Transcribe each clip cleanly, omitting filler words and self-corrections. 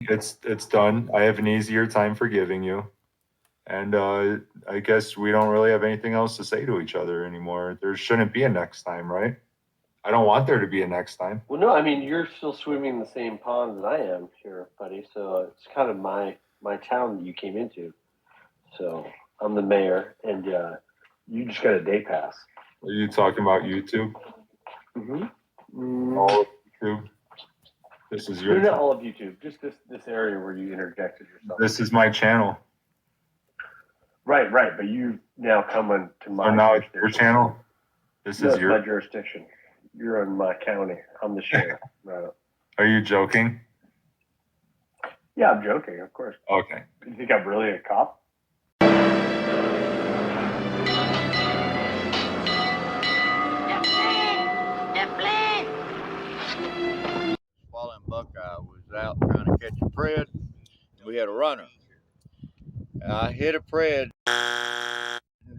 It's done. I have an easier time forgiving you. And I guess we don't really have anything else to say to each other anymore. There shouldn't be a next time, right? I don't want there to be a next time. Well, no, I mean you're still swimming in the same pond that I am here, buddy. So it's kind of my town that you came into. So I'm the mayor, and you just got a day pass. Are you talking about YouTube? Mm-hmm. All of YouTube? This is your. Not all of YouTube, just this area where you interjected yourself. This is my channel. Right, but you now come into my. So now it's your channel. This is my jurisdiction. You're in my county. I'm the sheriff. Right. Are you joking? Yeah, I'm joking, of course. Okay. You think I'm really a cop? Fallen Buckeye was out trying to catch a pred. We had a runner. I hit a pred,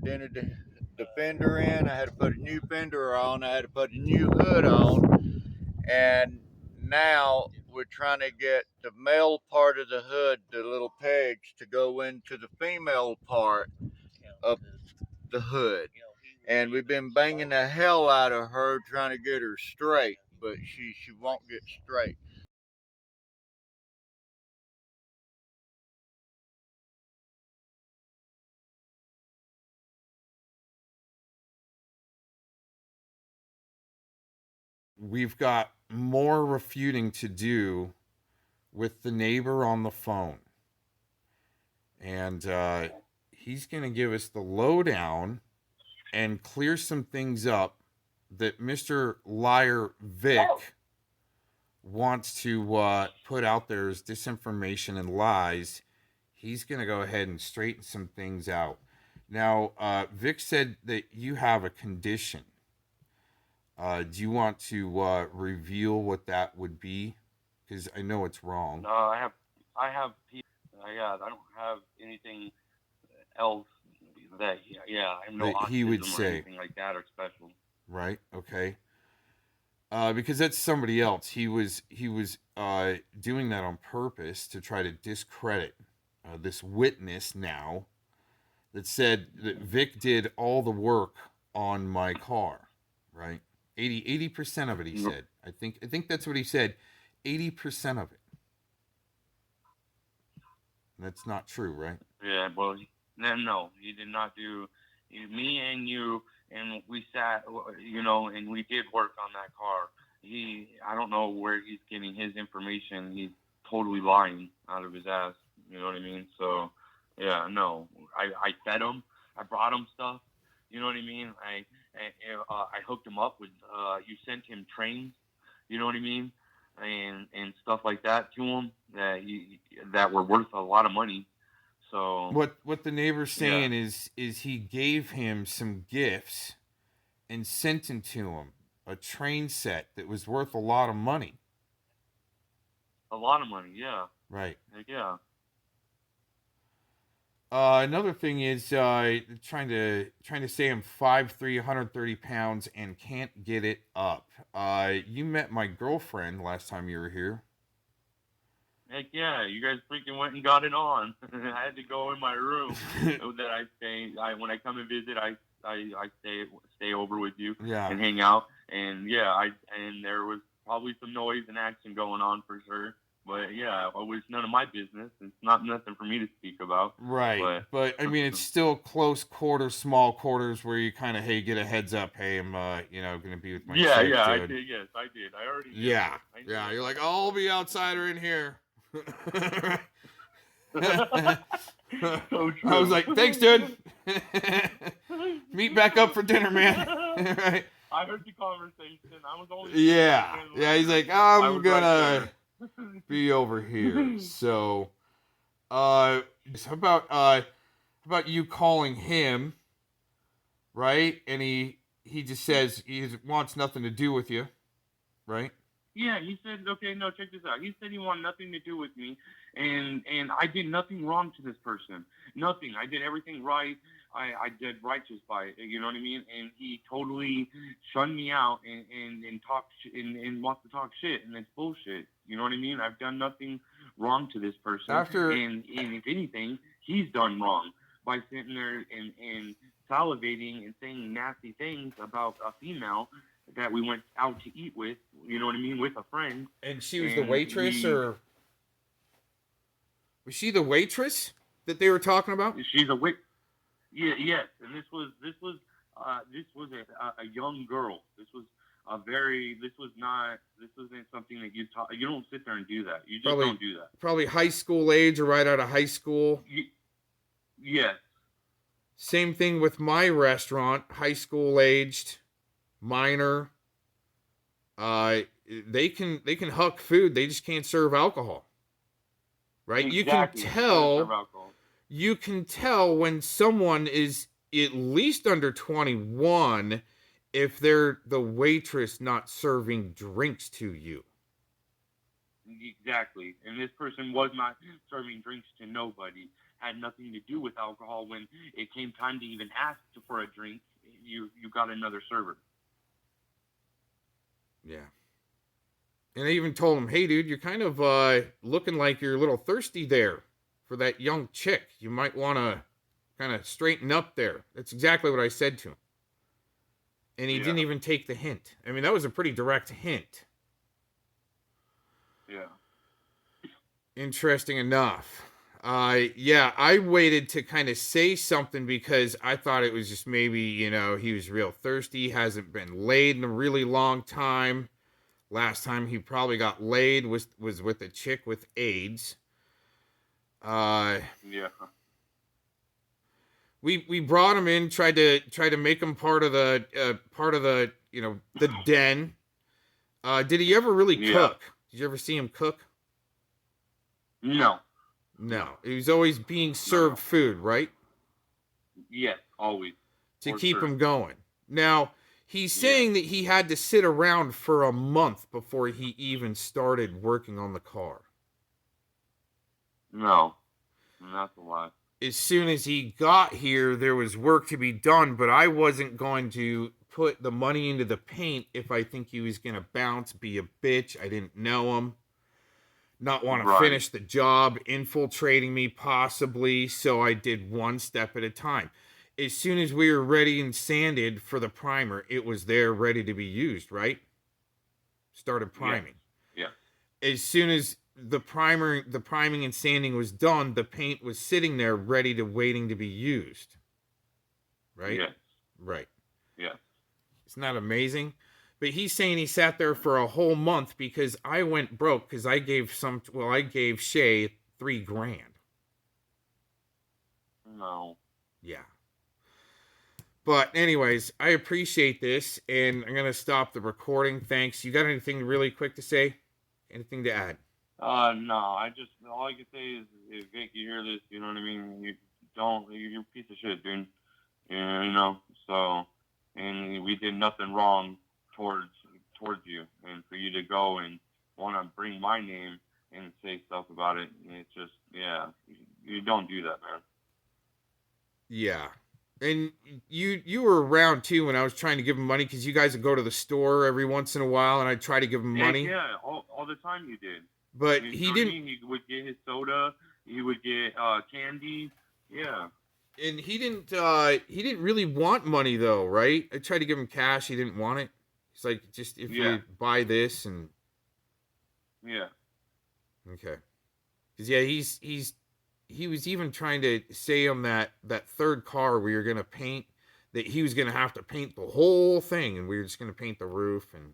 dented the fender in. I had to put a new fender on. I had to put a new hood on. And now we're trying to get the male part of the hood, the little pegs, to go into the female part of the hood. And we've been banging the hell out of her trying to get her straight, but she won't get straight. We've got more refuting to do with the neighbor on the phone. And he's going to give us the lowdown and clear some things up that Mr. Liar Vic wants to put out there as disinformation and lies. He's going to go ahead and straighten some things out. Now, Vic said that you have a condition. Do you want to reveal what that would be? Because I know it's wrong. No, I have. Yeah, I don't have anything else that. Yeah, I have no that he would autism or say anything like that or special. Right. Okay. Because that's somebody else. He was doing that on purpose to try to discredit this witness now that said that Vic did all the work on my car. Right. 80% of it, he said. I think that's what he said. 80% of it. That's not true, right? Yeah, well, no, he did not do. Me and you, and we sat, and we did work on that car. I don't know where he's getting his information. He's totally lying out of his ass. You know what I mean? So, yeah, no, I fed him. I brought him stuff. You know what I mean? I hooked him up with. You sent him trains. You know what I mean? And stuff like that to him that were worth a lot of money. So what the neighbor's saying is he gave him some gifts and sent him to him a train set that was worth a lot of money. A lot of money, yeah. Right. Yeah. Another thing is trying to say I'm 5'3", 130 pounds and can't get it up. You met my girlfriend last time you were here. Heck yeah, you guys freaking went and got it on. I had to go in my room that I stay. When I come and visit, I stay over with you and hang out. And and there was probably some noise and action going on for sure. But yeah, it was none of my business. It's not nothing for me to speak about. Right. But I mean, it's still close quarters, small quarters where you kind of, hey, get a heads up. Hey, I'm, going to be with my chick, dude. I did. Yes, I did. I already did. Yeah. You're like, I'll be outside or in here. So true. I was like, thanks, dude. Meet back up for dinner, man. Right. I heard the conversation. I was only. Yeah. He's like, I'm gonna be over here. So, how about you calling him, right? And he just says he wants nothing to do with you, right? Yeah, he said, okay, no, check this out. He said he wanted nothing to do with me, and I did nothing wrong to this person. Nothing. I did everything right. I did righteous by it, you know what I mean? And he totally shunned me out and talked and wants to talk shit, and it's bullshit. You know what I mean? I've done nothing wrong to this person. And if anything, he's done wrong by sitting there and salivating and saying nasty things about a female that we went out to eat with, you know what I mean, with a friend. And she was the waitress, or was she the waitress that they were talking about? She's a wait. Yeah, yes. And this was a young girl. This wasn't something that you don't sit there and do that. You just don't do that. Probably high school age or right out of high school. Yes. Same thing with my restaurant, high school aged, minor. They can huck food, they just can't serve alcohol. Right? Exactly. You can tell when someone is at least under 21 if they're the waitress not serving drinks to you. Exactly. And this person was not serving drinks to nobody. Had nothing to do with alcohol. When it came time to even ask for a drink, you got another server. Yeah. And I even told him, hey, dude, you're kind of looking like you're a little thirsty there for that young chick. You might want to kind of straighten up there. That's exactly what I said to him. And he didn't even take the hint. I mean, that was a pretty direct hint. Yeah. Interesting enough. I waited to kind of say something because I thought it was just maybe, he was real thirsty, hasn't been laid in a really long time. Last time he probably got laid was with a chick with AIDS. Yeah. We brought him in, tried to make him part of the the den. Did he ever really cook? Did you ever see him cook? No. No. He was always being served food, right? Yes, always. To keep him going. Now, he's saying that he had to sit around for a month before he even started working on the car. No. That's a lie. As soon as he got here, there was work to be done, but I wasn't going to put the money into the paint if I think he was going to bounce, be a bitch. I didn't know him. Not want to finish the job, infiltrating me possibly, so I did one step at a time. As soon as we were ready and sanded for the primer, it was there ready to be used, right? Started priming. Yeah. As soon as the priming and sanding was done, the paint was sitting there ready waiting to be used. Right? Yes. Right. Yeah. It's not amazing. But he's saying he sat there for a whole month because I went broke because I gave Shay $3,000. No. Yeah. But anyways, I appreciate this, and I'm going to stop the recording. Thanks. You got anything really quick to say? Anything to add? No, all I can say is if Vic, you hear this, you know what I mean? You're a piece of shit, dude. So, and we did nothing wrong towards you, and for you to go and want to bring my name and say stuff about it, it's just, you don't do that, man. Yeah. And you were around too when I was trying to give him money because you guys would go to the store every once in a while and I'd try to give him money. Yeah, all the time you did. But he didn't. He would get his soda. He would get candy. Yeah. And he didn't really want money though, right? I tried to give him cash. He didn't want it. He's like, just if you buy this and. Yeah. Okay. Because he was even trying to say on that third car we were gonna paint that he was gonna have to paint the whole thing and we were just gonna paint the roof and.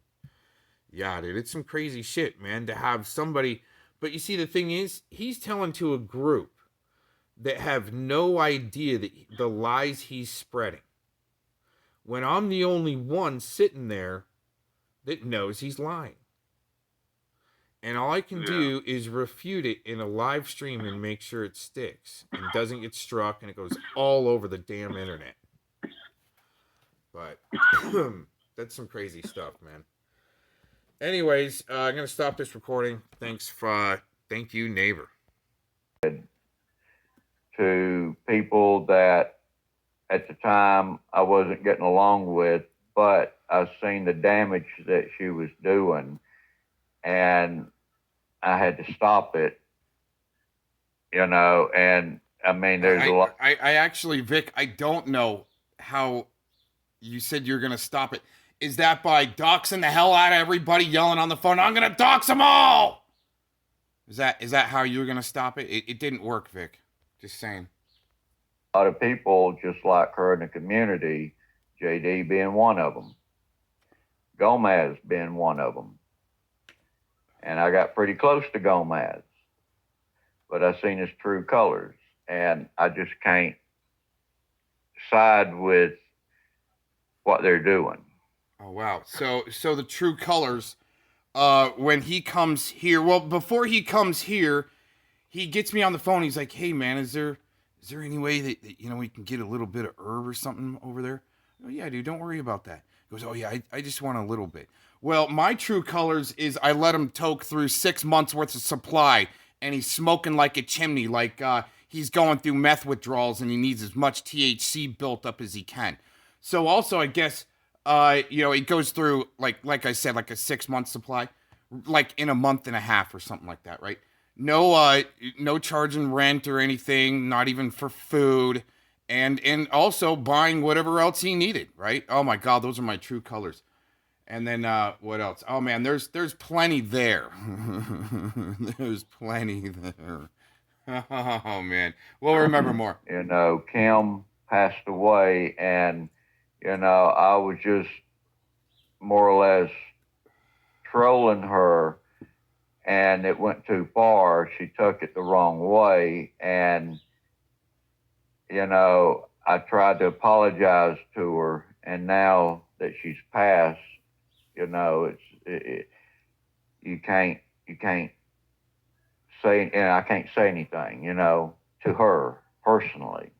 Yeah, dude, it's some crazy shit, man, to have somebody. But you see, the thing is, he's telling to a group that have no idea that the lies he's spreading. When I'm the only one sitting there that knows he's lying. And all I can do is refute it in a live stream and make sure it sticks and doesn't get struck and it goes all over the damn internet. But that's some crazy stuff, man. Anyways, I'm going to stop this recording. Thank you, neighbor. To people that at the time I wasn't getting along with, but I seen the damage that she was doing and I had to stop it. you know, and I mean, there's a lot. I actually, Vic, I don't know how you said you're going to stop it. Is that by doxing the hell out of everybody, yelling on the phone, I'm going to dox them all? Is that how you're going to stop it? It didn't work, Vic. Just saying. A lot of people just like her in the community, JD being one of them, Gomez being one of them. And I got pretty close to Gomez, but I seen his true colors, and I just can't side with what they're doing. Oh, wow. So the true colors, when he comes here, well, before he comes here, he gets me on the phone. He's like, hey, man, is there any way that you know, we can get a little bit of herb or something over there? Oh, yeah, dude, don't worry about that. He goes, oh, yeah, I just want a little bit. Well, my true colors is I let him toke through 6 months worth of supply, and he's smoking like a chimney, like he's going through meth withdrawals, and he needs as much THC built up as he can. So also, I guess, you know, it goes through, like I said, like a 6 month supply, like in a month and a half or something like that, right? No charging rent or anything, not even for food, and also buying whatever else he needed, right? Oh my God, those are my true colors. And then what else? Oh man, there's plenty there. There's plenty there. Oh man, we'll remember more. You know, Kim passed away, and you know, I was just more or less trolling her, and it went too far. She took it the wrong way, and you know, I tried to apologize to her, and now that she's passed, you know, you can't say, and I can't say anything, you know, to her personally.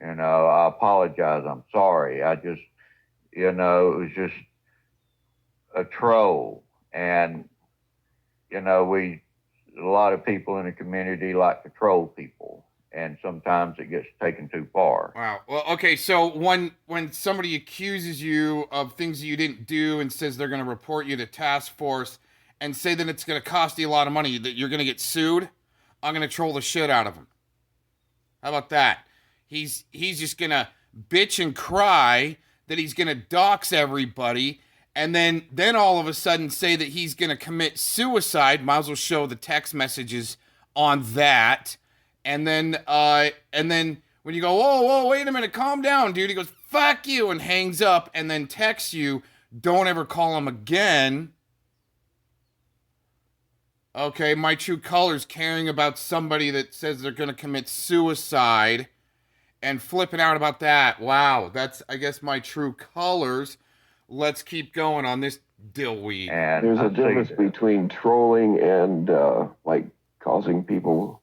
You know, I apologize. I'm sorry. I just, you know, it was just a troll, and you know, a lot of people in the community like to troll people, and sometimes it gets taken too far. Wow. Well, okay. So when somebody accuses you of things that you didn't do and says they're going to report you to task force and say that it's going to cost you a lot of money, that you're going to get sued, I'm going to troll the shit out of him. How about that? He's just going to bitch and cry that he's going to dox everybody, and then all of a sudden say that he's going to commit suicide. Might as well show the text messages on that. And then when you go, whoa, wait a minute, calm down, dude. He goes, fuck you, and hangs up, and then texts you, don't ever call him again. Okay, my true colors, caring about somebody that says they're going to commit suicide and flipping out about that. Wow, that's, I guess, my true colors. Let's keep going on this dillweed. And there's a difference between trolling and like causing people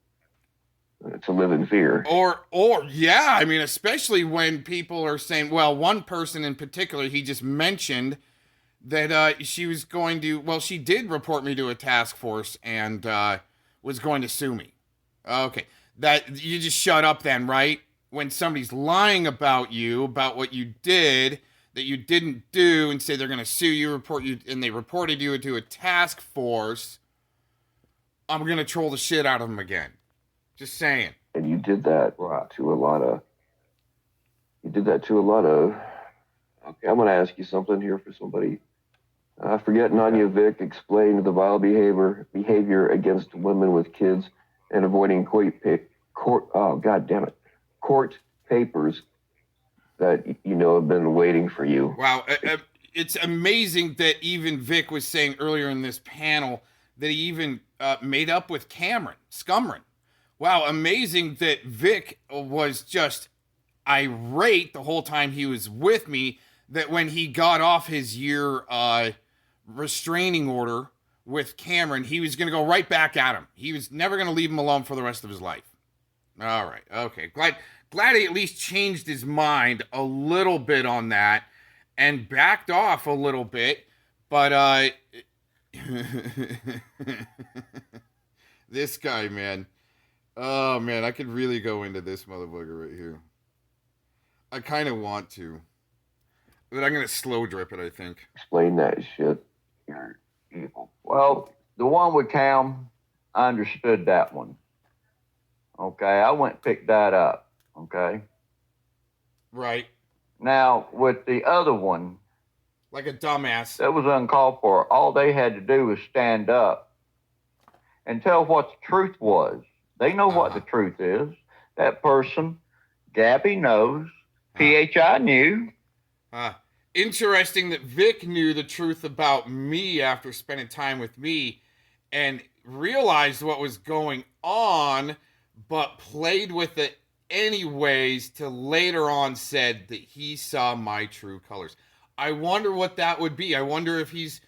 to live in fear. Or yeah, I mean, especially when people are saying, well, one person in particular, he just mentioned that she was going to, well, she did report me to a task force and was going to sue me. Okay, that you just shut up then, right? When somebody's lying about you, about what you did that you didn't do, and say they're going to sue you, report you, and they reported you to a task force, I'm going to troll the shit out of them again. Just saying. And you did that to a lot of. Okay, I'm going to ask you something here for somebody. Forgetting on you, Vic, explain the vile behavior against women with kids and avoiding court papers that you know have been waiting for you. Wow, it's amazing that even Vic was saying earlier in this panel that he even made up with Cameron Scumrin. Wow, amazing that Vic was just irate the whole time he was with me, that when he got off his year restraining order with Cameron, he was going to go right back at him. He was never going to leave him alone for the rest of his life. All right, okay. Glad he at least changed his mind a little bit on that and backed off a little bit. But this guy, man. Oh, man, I could really go into this motherfucker right here. I kind of want to. But I'm going to slow drip it, I think. Explain that shit. You're evil. Well, the one with Cam, I understood that one. Okay, I went and picked that up. Okay. Right. Now, with the other one, Like a dumbass. that was uncalled for. All they had to do was stand up and tell what the truth was. They know what the truth is. That person, Gabby knows. PHI knew. Interesting that Vic knew the truth about me after spending time with me and realized what was going on, but played with it anyways till later on said that he saw my true colors. I wonder what that would be. I wonder if he's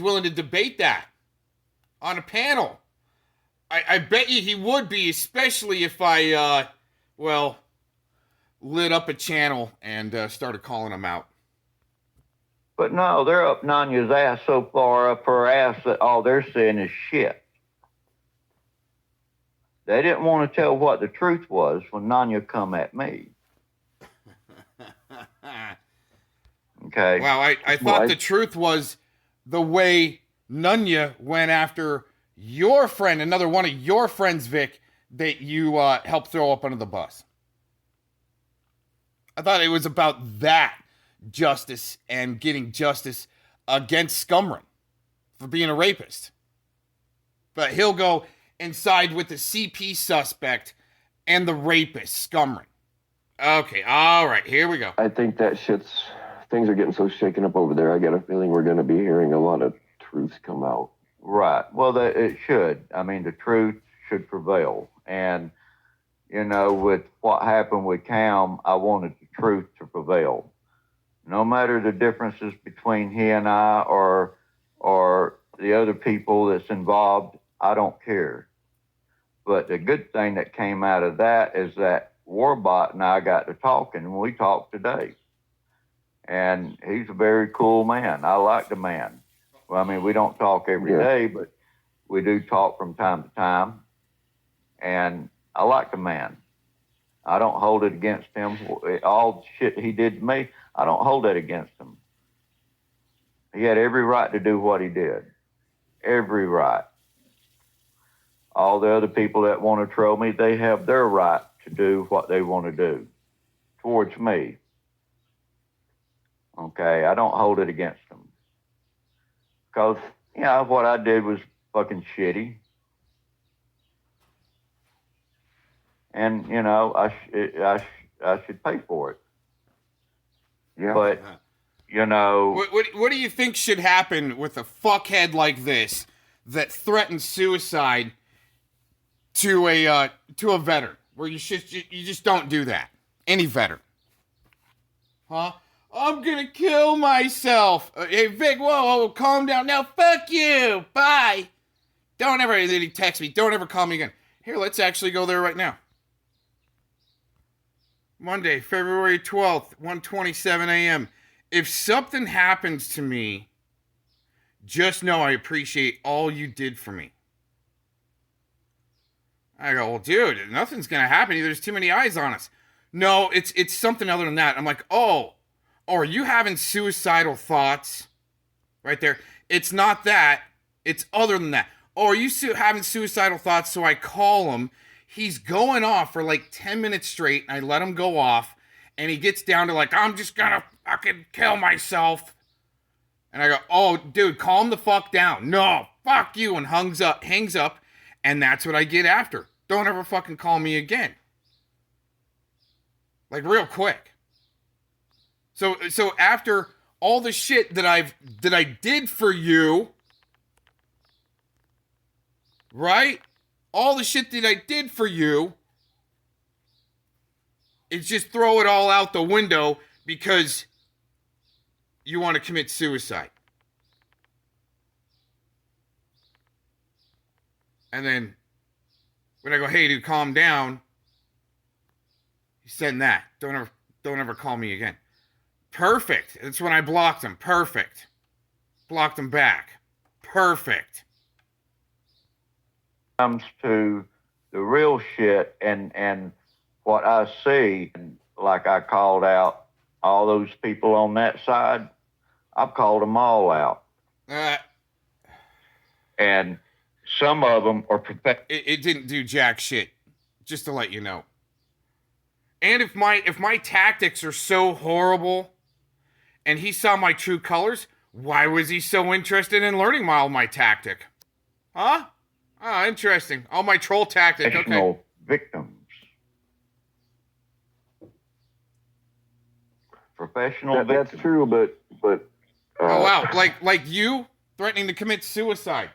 willing to debate that on a panel. I bet you he would be, especially if I lit up a channel and started calling him out. But no, they're up Nanya's ass so far up her ass that all they're saying is shit. They didn't want to tell what the truth was when Nanya come at me. Okay. Wow, I thought the truth was the way Nanya went after your friend, another one of your friends, Vic, that you helped throw up under the bus. I thought it was about that justice and getting justice against Scumrin for being a rapist. But he'll go and side with the CP suspect and the rapist, Scumrin. Okay, all right, here we go. I think that things are getting so shaken up over there. I got a feeling we're going to be hearing a lot of truths come out. Right. Well, it should. I mean, the truth should prevail. And, you know, with what happened with Cam, I wanted the truth to prevail. No matter the differences between he and I or the other people that's involved, I don't care. But the good thing that came out of that is that Warbot and I got to talking, and we talked today. And he's a very cool man. I like the man. Well, I mean, we don't talk every day, but we do talk from time to time. And I like the man. I don't hold it against him. All the shit he did to me, I don't hold that against him. He had every right to do what he did. Every right. All the other people that want to troll me, they have their right to do what they want to do towards me. Okay, I don't hold it against them. Because, you know, what I did was fucking shitty. And, you know, I should pay for it. Yeah. But, you know... What do you think should happen with a fuckhead like this that threatens suicide to a veteran? Where you just don't do that. Any veteran. Huh? I'm gonna kill myself. Hey, Vic, whoa, calm down. Now, fuck you. Bye. Don't ever, he text me. Don't ever call me again. Here, let's actually go there right now. Monday, February 12th, 1:27 a.m. If something happens to me, just know I appreciate all you did for me. I go, well, dude, nothing's gonna happen. There's too many eyes on us. No, it's something other than that. I'm like, oh, are you having suicidal thoughts? Right there. It's not that. It's other than that. Oh, are you having suicidal thoughts? So I call him. He's going off for like 10 minutes straight. And I let him go off. And he gets down to like, I'm just gonna fucking kill myself. And I go, oh, dude, calm the fuck down. No, fuck you. And hangs up. And that's what I get after. Don't ever fucking call me again. Like real quick. So after all the shit that I did for you, right? All the shit that I did for you, it's just throw it all out the window because you want to commit suicide. And then when I go, hey, dude, calm down, he said that. Don't ever call me again. Perfect. That's when I blocked him. Perfect. Blocked him back. Perfect. Comes to the real shit and what I see, like I called out all those people on that side, I've called them all out. And some of them are it didn't do jack shit. Just to let you know. And if my tactics are so horrible and he saw my true colors, why was he so interested in learning all my tactic? Huh? Ah, interesting. All my troll tactic. Okay. Professional victims. Professional victims. That's true, but Oh wow, like you threatening to commit suicide.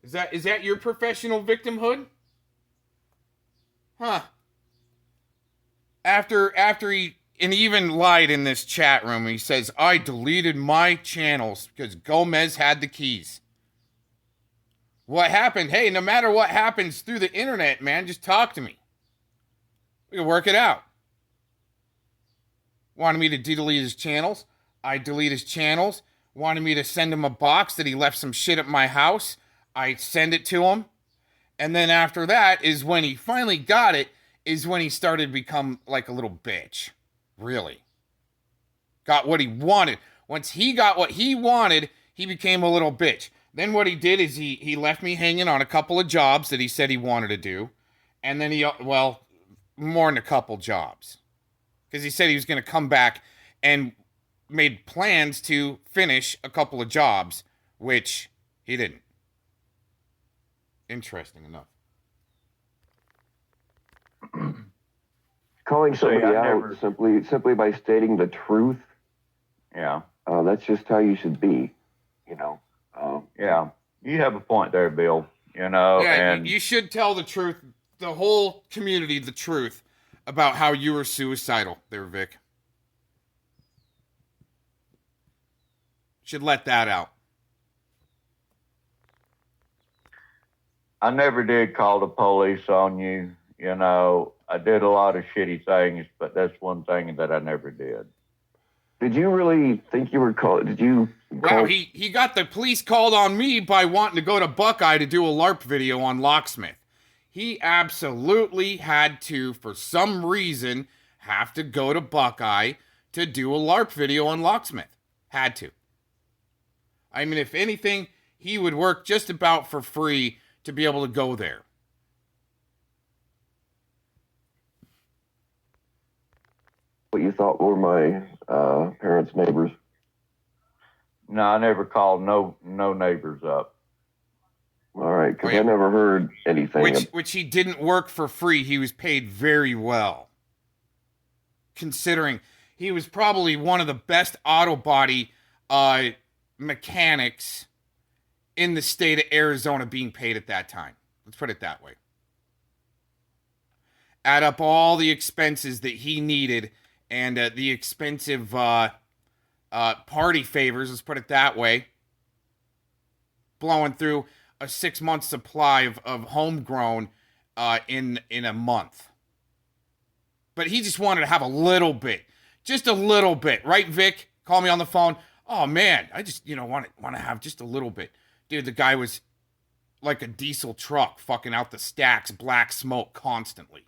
Is that your professional victimhood? Huh. After he even lied in this chat room, he says, I deleted my channels because Gomez had the keys. What happened? Hey, no matter what happens through the internet, man, just talk to me. We can work it out. Wanted me to delete his channels. I delete his channels. Wanted me to send him a box that he left some shit at my house. I send it to him. And then after that is when he finally got it, is when he started to become like a little bitch. Really. Got what he wanted. Once he got what he wanted, he became a little bitch. Then what he did is he left me hanging on a couple of jobs that he said he wanted to do. And then well, more than a couple jobs. Because he said he was going to come back and made plans to finish a couple of jobs, which he didn't. Interesting enough. calling somebody I out never- simply by stating the truth, Yeah. that's just how you should be, you know. Yeah. You have a point there, Bill. You know, Yeah, and you should tell the truth, the whole community the truth about how you were suicidal there, Vic. Should let that out. I never did call the police on you. You know, I did a lot of shitty things, but that's one thing that I never did. Did you really think you were called? Did you? Wow, he got the police called on me by wanting to go to Buckeye to do a LARP video on Locksmith. He absolutely had to, for some reason, have to go to Buckeye to do a LARP video on Locksmith. Had to. I mean, if anything, he would work just about for free to be able to go there. What you thought were my parents' neighbors? No, I never called no neighbors up. All right, because Oh, yeah. I never heard anything. Which he didn't work for free. He was paid very well. Considering he was probably one of the best auto body mechanics in the state of Arizona being paid at that time. Let's put it that way. Add up all the expenses that he needed and the expensive party favors, let's put it that way, blowing through a 6-month supply of homegrown in a month. But he just wanted to have a little bit. Just a little bit. Right, Vic? Call me on the phone. Oh, man, I just, want to have just a little bit. Dude, the guy was like a diesel truck fucking out the stacks, black smoke constantly.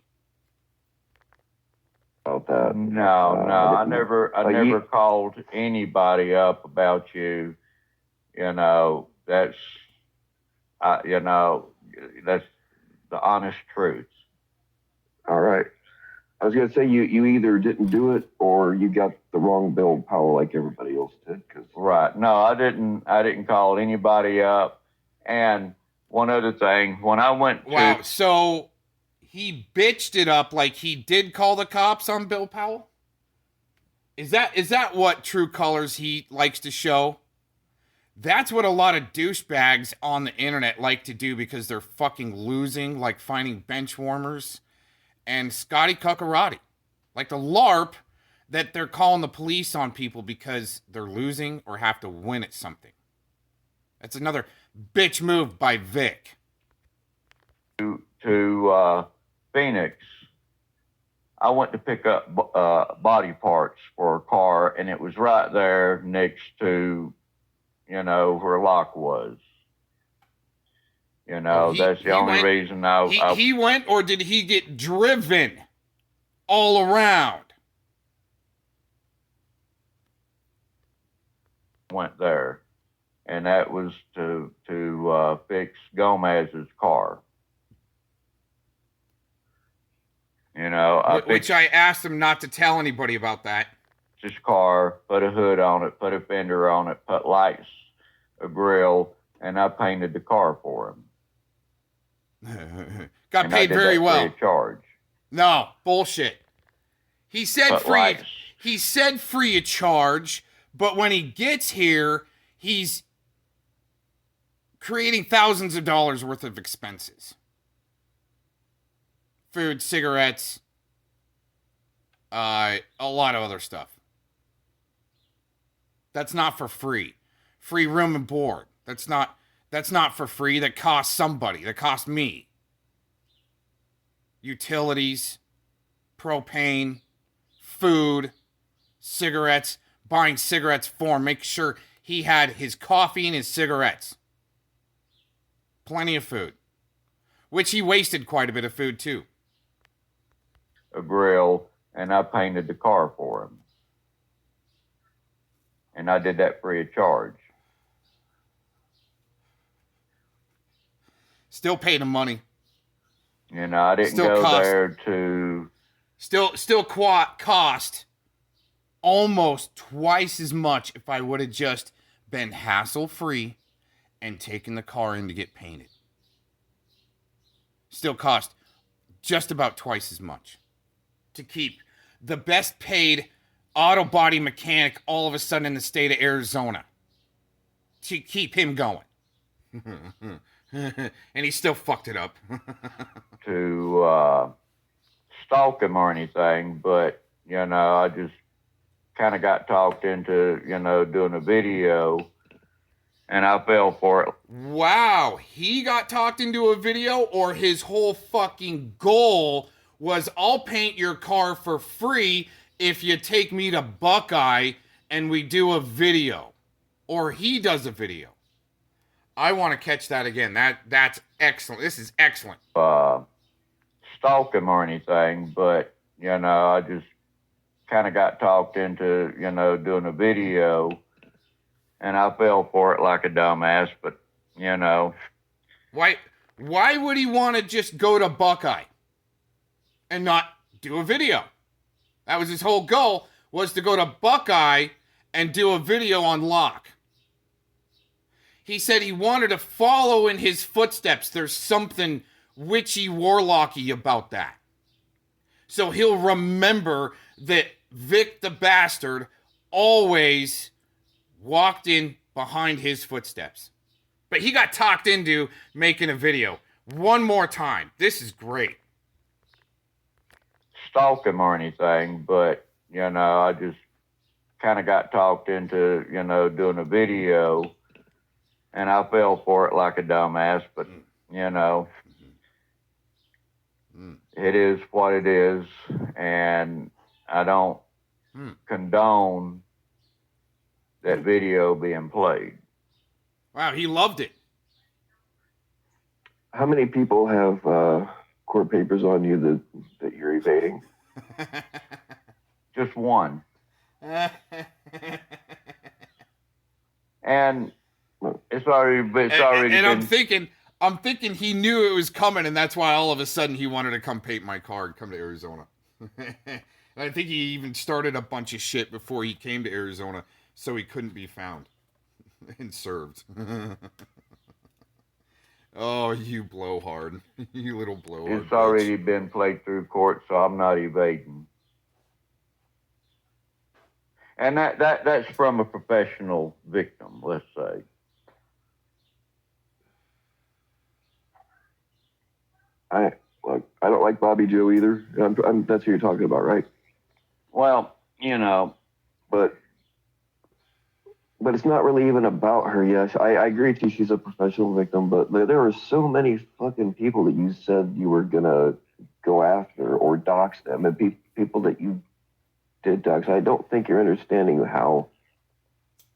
About that. No, I never you- called anybody up about you. You know, that's that's the honest truth. All right. I was gonna say you either didn't do it or you got the wrong build power like everybody else did. Cause Right. No, I didn't call anybody up. And one other thing, when I went to Wow, so he bitched it up like he did call the cops on Bill Powell? Is that what true colors he likes to show? That's what a lot of douchebags on the internet like to do because they're fucking losing, like finding bench warmers and Scotty Cuccarati. Like the LARP that they're calling the police on people because they're losing or have to win at something. That's another bitch move by Vic. to Phoenix, I went to pick up body parts for a car, and it was right there next to, where Locke was. That's the only reason He went, or did he get driven all around? went there, and that was to fix Gomez's car. Which I asked him not to tell anybody about that. His car, put a hood on it, put a fender on it, put lights, a grill, and I painted the car for him. Got paid very well. Free of charge. No, bullshit. He said But free. lights. He said free of charge, but when he gets here, he's creating thousands of dollars worth of expenses. Food, cigarettes, a lot of other stuff. That's not for free. Free room and board. That's not for free. That costs somebody. That costs me. Utilities, propane, food, cigarettes, buying cigarettes for him. Make sure he had his coffee and his cigarettes. Plenty of food. Which he wasted quite a bit of food too. A grill, and I painted the car for him. And I did that free of charge. Still paid him money. You know, I didn't Still go cost. there to... Still cost almost twice as much if I would have just been hassle-free and taken the car in to get painted. Still cost just about twice as much to keep the best paid auto body mechanic all of a sudden in the state of Arizona. To keep him going. And he still fucked it up. to stalk him or anything, but, you know, I just kind of got talked into, you know, doing a video, and I fell for it. Wow, he got talked into a video, or his whole fucking goal was I'll paint your car for free if you take me to Buckeye and we do a video. Or he does a video. I want to catch that again. That's excellent. This is excellent. Stalk him or anything, but, you know, I just kind of got talked into, you know, doing a video, and I fell for it like a dumbass, but, you know. Why would he want to just go to Buckeye and not do a video? That was his whole goal, was to go to Buckeye and do a video on lock. He said he wanted to follow in his footsteps. There's something witchy warlocky about that. So he'll remember that Vic the Bastard always walked in behind his footsteps. But he got talked into making a video. One more time. This is great. Stalk him or anything, but, you know, I just kind of got talked into, you know, doing a video, and I fell for it like a dumbass, but, you know, it is what it is, and I don't condone that video being played. Wow, he loved it. How many people have court papers on you that you're evading? Just one. And it's already And been... I'm thinking he knew it was coming, and that's why all of a sudden he wanted to come paint my car and come to Arizona. I think he even started a bunch of shit before he came to Arizona, so he couldn't be found and served. Oh, you blowhard. You little blowhard. It's already been played through court, so I'm not evading. And that's from a professional victim, let's say. I don't like Bobby Joe either. That's who you're talking about, right? Well, you know, but it's not really even about her. Yes, I agree with you. She's a professional victim, but there were so many fucking people that you said you were gonna go after or dox them, and people that you did dox. I don't think you're understanding how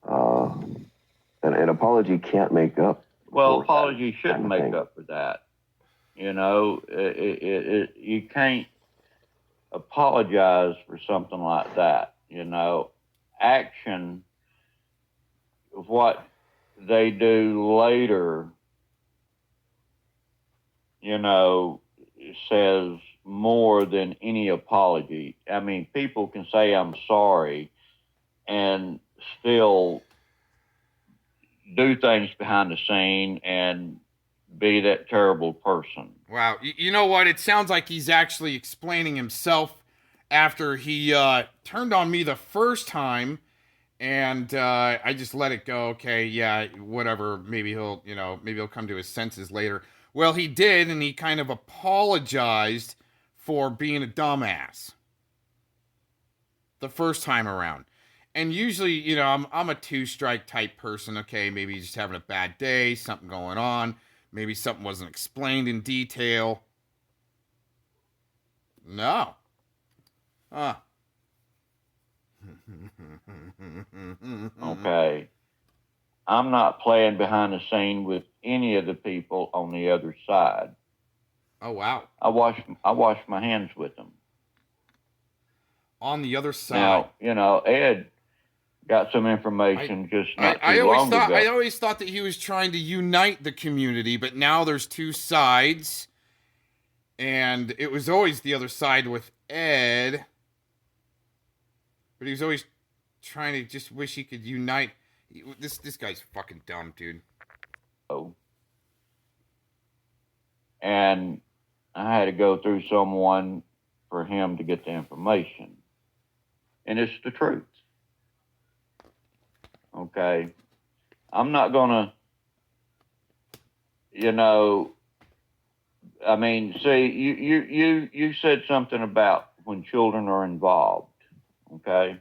an apology can't make up. Well, apology shouldn't make up for that. You know, you can't apologize for something like that. You know, action of what they do later, you know, says more than any apology. I mean, people can say I'm sorry and still do things behind the scene and be that terrible person. Wow. You know what? It sounds like he's actually explaining himself after he turned on me the first time, and I just let it go. Okay, yeah, whatever. Maybe he'll come to his senses later. Well, he did, and he kind of apologized for being a dumbass the first time around. And usually, you know, I'm a two-strike type person. Okay, maybe he's just having a bad day, something going on. Maybe something wasn't explained in detail. No. Huh. Okay. I'm not playing behind the scene with any of the people on the other side. Oh, wow. I wash my hands with them. On the other side. Now, you know, Ed got some information just not too long ago. I always thought that he was trying to unite the community, but now there's two sides, and it was always the other side with Ed, but he was always trying to just wish he could unite. This guy's fucking dumb, dude. Oh. And I had to go through someone for him to get the information. And it's the truth. Okay. I'm not gonna, you know, I mean, see, you said something about when children are involved. Okay.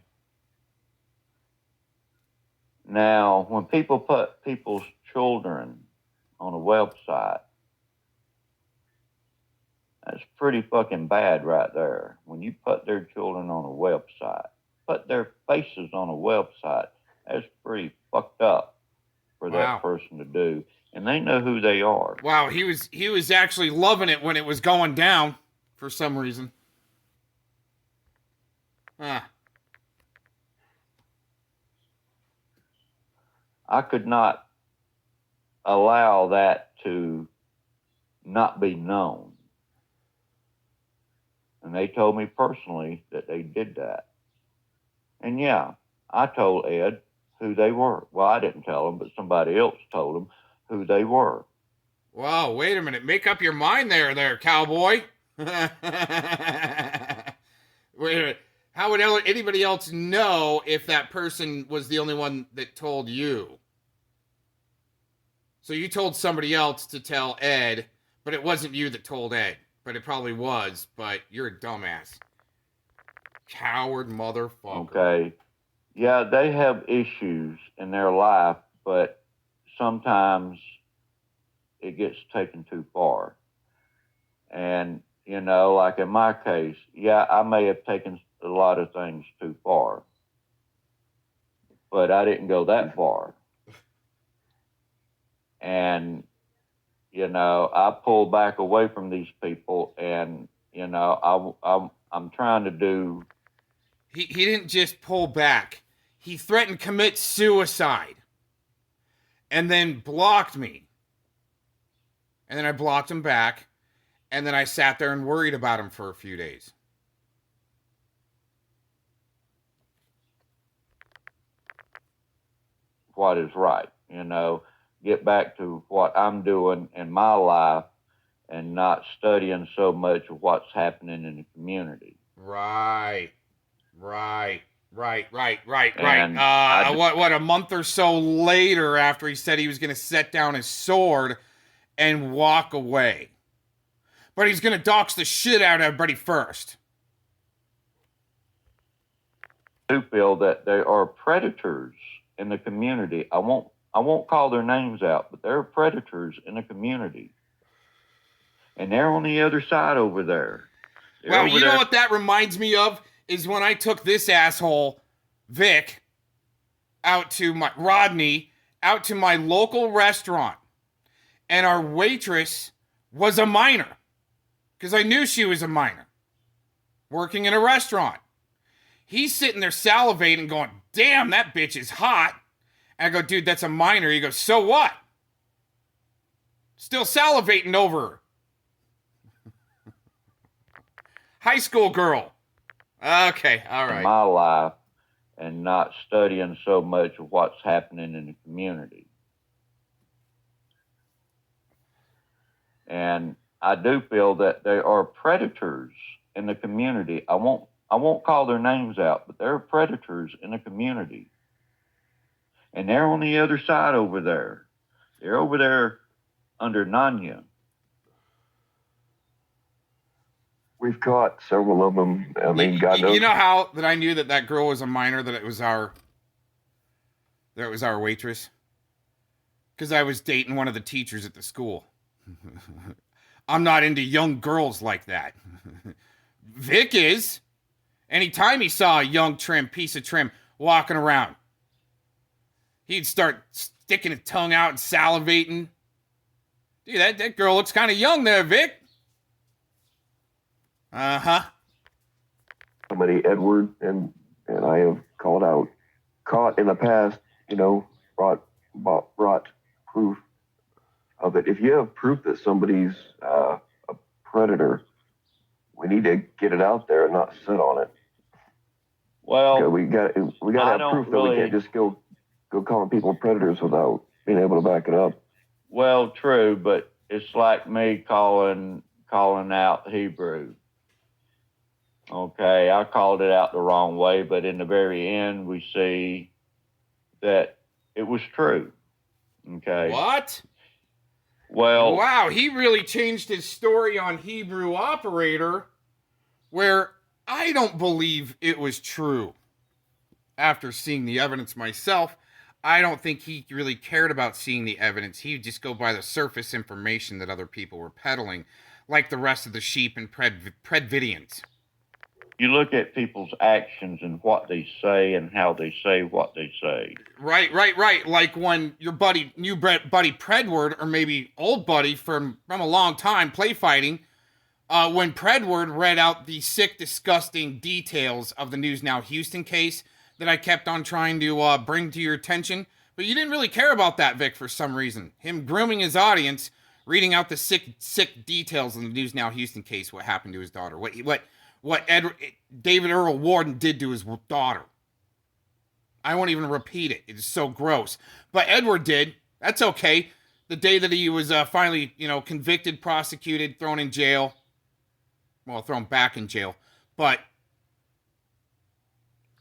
Now, when people put people's children on a website, that's pretty fucking bad right there. When you put their children on a website, put their faces on a website, that's pretty fucked up for that person to do. And they know who they are. Wow, he was actually loving it when it was going down for some reason. Huh. I could not allow that to not be known. And they told me personally that they did that. And yeah, I told Ed who they were. Well, I didn't tell him, but somebody else told him who they were. Wow, wait a minute. Make up your mind there, cowboy. Wait a minute. How would anybody else know if that person was the only one that told you? So you told somebody else to tell Ed, but it wasn't you that told Ed. But it probably was, but you're a dumbass. Coward motherfucker. Okay. Yeah, they have issues in their life, but sometimes it gets taken too far. And, you know, like in my case, yeah, I may have taken a lot of things too far, but I didn't go that far. And, you know, I pulled back away from these people, and, you know, I'm trying to do. He didn't just pull back. He threatened to commit suicide and then blocked me. And then I blocked him back, and then I sat there and worried about him for a few days. What is right, you know, get back to what I'm doing in my life and not studying so much of what's happening in the community. Right. What, a month or so later after he said he was going to set down his sword and walk away. But he's going to dox the shit out of everybody first. I do feel that there are predators in the community. I won't call their names out, but there are predators in the community. And they're on the other side over there. Well, you know what that reminds me of? Is when I took this asshole, Vic, Rodney, out to my local restaurant. And our waitress was a minor. Because I knew she was a minor. Working in a restaurant. He's sitting there salivating going, damn, that bitch is hot. And I go, dude, that's a minor. He goes, so what? Still salivating over her. High school girl. Okay, all in right. my life and not studying so much of what's happening in the community. And I do feel that there are predators in the community. I won't call their names out, but there are predators in the community. And they're on the other side over there. They're over there under Nanya. We've caught several of them. I mean, God knows. You know how that I knew that that girl was a minor, that it was our waitress? Because I was dating one of the teachers at the school. I'm not into young girls like that. Vic is. Anytime he saw a young piece of trim walking around, he'd start sticking his tongue out and salivating. Dude, that girl looks kind of young there, Vic. Uh-huh. Somebody, Edward, and I have caught in the past, brought proof of it. If you have proof that somebody's a predator, we need to get it out there and not sit on it. Well, we got to have proof that we can't just go calling people predators without being able to back it up. well, true, but it's like me calling out Hebrew. Okay, I called it out the wrong way, but in the very end, we see that it was true. Okay. What? Well, wow, he really changed his story on Hebrew Operator, where I don't believe it was true. After seeing the evidence myself, I don't think he really cared about seeing the evidence. He would just go by the surface information that other people were peddling, like the rest of the sheep and Predvidians. you look at people's actions and what they say and how they say what they say. Right. Like when your new buddy Predward, or maybe old buddy from a long time play fighting, when Predward read out the sick, disgusting details of the News Now Houston case that I kept on trying to bring to your attention, but you didn't really care about that, Vic, for some reason. Him grooming his audience, reading out the sick details of the News Now Houston case, what happened to his daughter, what David Earl Warden did to his daughter. I won't even repeat it. It is so gross. But Edward did. That's okay. The day that he was finally, convicted, prosecuted, thrown in jail. Well, thrown back in jail. But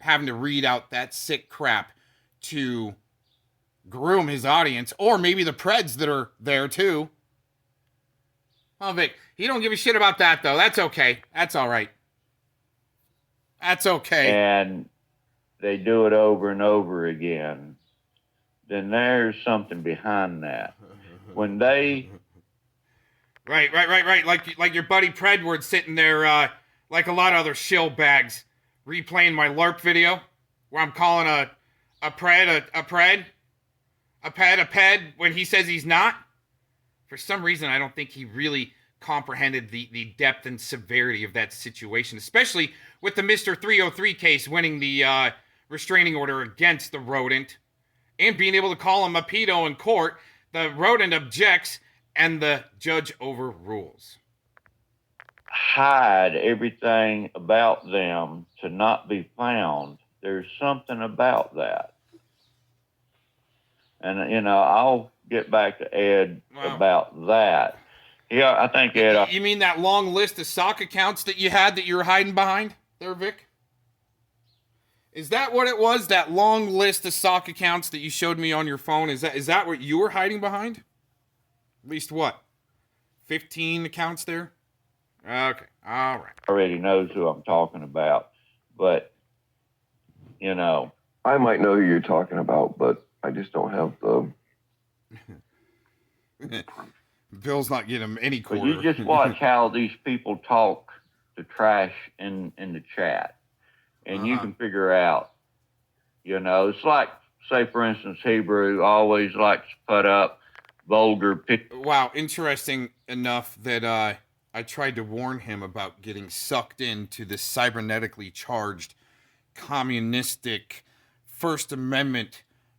having to read out that sick crap to groom his audience, or maybe the Preds that are there too. Oh, Vic, he don't give a shit about that, though. That's okay. That's all right. That's okay. And they do it over and over again. Then there's something behind that. When they... Right. Like your buddy Predward sitting there, like a lot of other shill bags, replaying my LARP video, where I'm calling a ped, when he says he's not. For some reason, I don't think he really comprehended the depth and severity of that situation, especially with the Mr. 303 case winning the restraining order against the rodent and being able to call him a pedo in court. The rodent objects and the judge overrules. hide everything about them to not be found. There's something about that. And, I'll get back to Ed about that. Yeah, I think Ed... You mean that long list of sock accounts that you had that you were hiding behind there, Vic? Is that what it was? That long list of sock accounts that you showed me on your phone? Is that what you were hiding behind? At least what? 15 accounts there? Okay, all right. already knows who I'm talking about. But, I might know who you're talking about, but I just don't have the... Bill's not getting him any quarter. But you just watch how these people talk to trash in the chat. And you can figure out, it's like, say, for instance, Hebrew always likes to put up vulgar pictures. Wow, interesting enough that I tried to warn him about getting sucked into the cybernetically charged communistic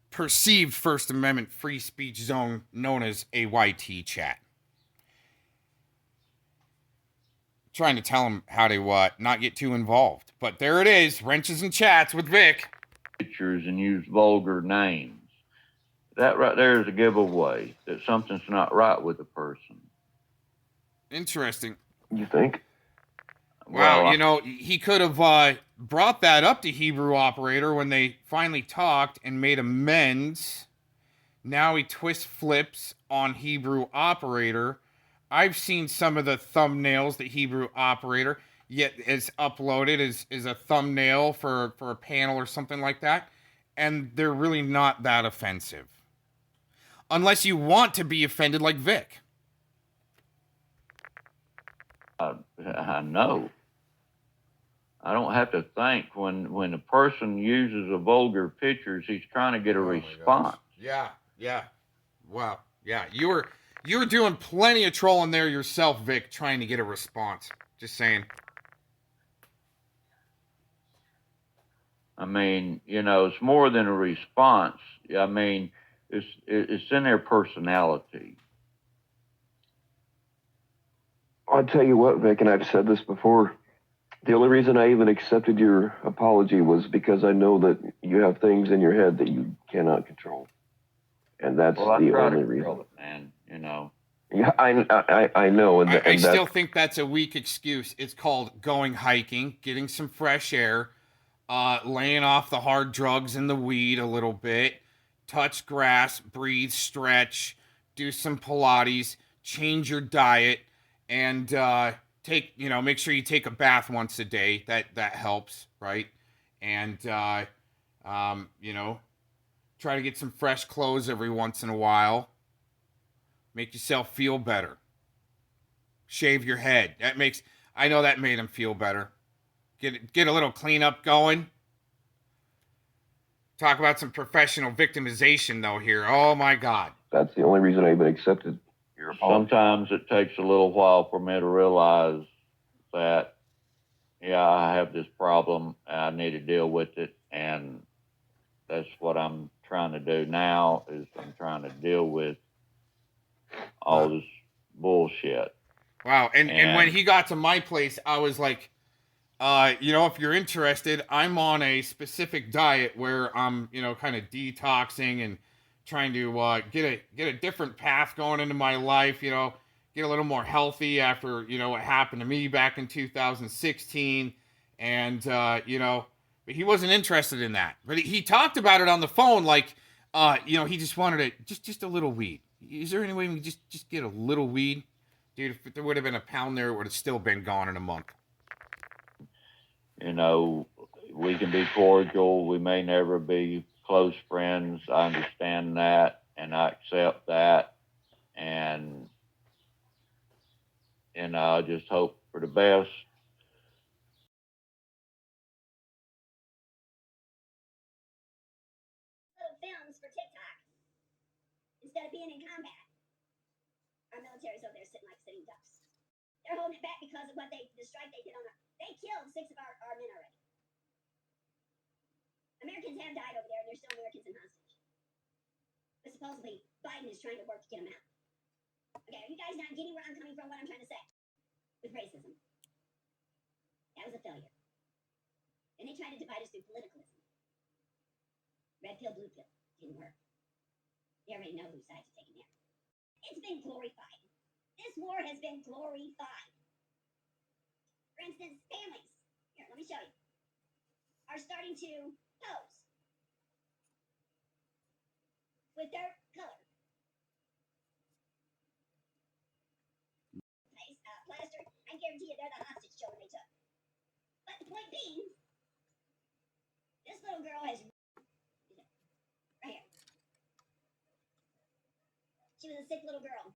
perceived First Amendment free speech zone known as AYT chat. trying to tell him how to not get too involved. But there it is, wrenches and chats with Vic. Pictures and use vulgar names. That right there is a giveaway that something's not right with the person. Interesting. You think? Wow, Well, you know, he could have brought that up to Hebrew Operator when they finally talked and made amends. Now he twist flips on Hebrew Operator. I've seen some of the thumbnails that Hebrew Operator yet is uploaded as a thumbnail for a panel or something like that, and they're really not that offensive. Unless you want to be offended like Vic. I know. I don't have to think when a person uses a vulgar pictures, he's trying to get a response. Yeah. Wow. Yeah, you were doing plenty of trolling there yourself, Vic, trying to get a response. Just saying. I mean, you know, it's more than a response. I mean, it's in their personality. I'll tell you what, Vic, and I've said this before. The only reason I even accepted your apology was because I know that you have things in your head that you cannot control, and that's Well, I the try only to control reason. it, man. You know. Yeah, I know, and, I and still that's, think that's a weak excuse. It's called going hiking, getting some fresh air, laying off the hard drugs and the weed a little bit, touch grass, breathe, stretch, do some Pilates, change your diet, and make sure you take a bath once a day. That helps, right? And try to get some fresh clothes every once in a while. Make yourself feel better. Shave your head. I know that made him feel better. Get a little cleanup going. Talk about some professional victimization though here. Oh my God. that's the only reason I even accepted your apology. Sometimes it takes a little while for me to realize that, yeah, I have this problem. I need to deal with it, and that's what I'm trying to do now. Is I'm trying to deal with all this bullshit. Wow. And when he got to my place, I was like, if you're interested, I'm on a specific diet where I'm, kind of detoxing and trying to get a different path going into my life, get a little more healthy after, what happened to me back in 2016. And, but he wasn't interested in that. But he talked about it on the phone like, he just wanted just a little weed. Is there any way we can just get a little weed? Dude, if there would have been a pound there, it would have still been gone in a month. You know, we can be cordial. We may never be close friends. I understand that, and I accept that. And, I just hope for the best. Little films for TikTok instead of being in combat. Our military's over there sitting like sitting ducks. They're holding it back because of the strike they did on they killed 6 of our men already. Americans have died over there, and there's still Americans in hostage. But supposedly, Biden is trying to work to get them out. Okay, are you guys not getting where I'm coming from, what I'm trying to say? With racism. That was a failure. And they tried to divide us through politicalism. Red pill, blue pill. Didn't work. You already know whose side's taking there. It's been glorified. This war has been glorified. For instance, families, here, let me show you, are starting to pose with their color. Plaster, I guarantee you they're the hostage children they took. But the point being, this little girl has, right here. She was a sick little girl.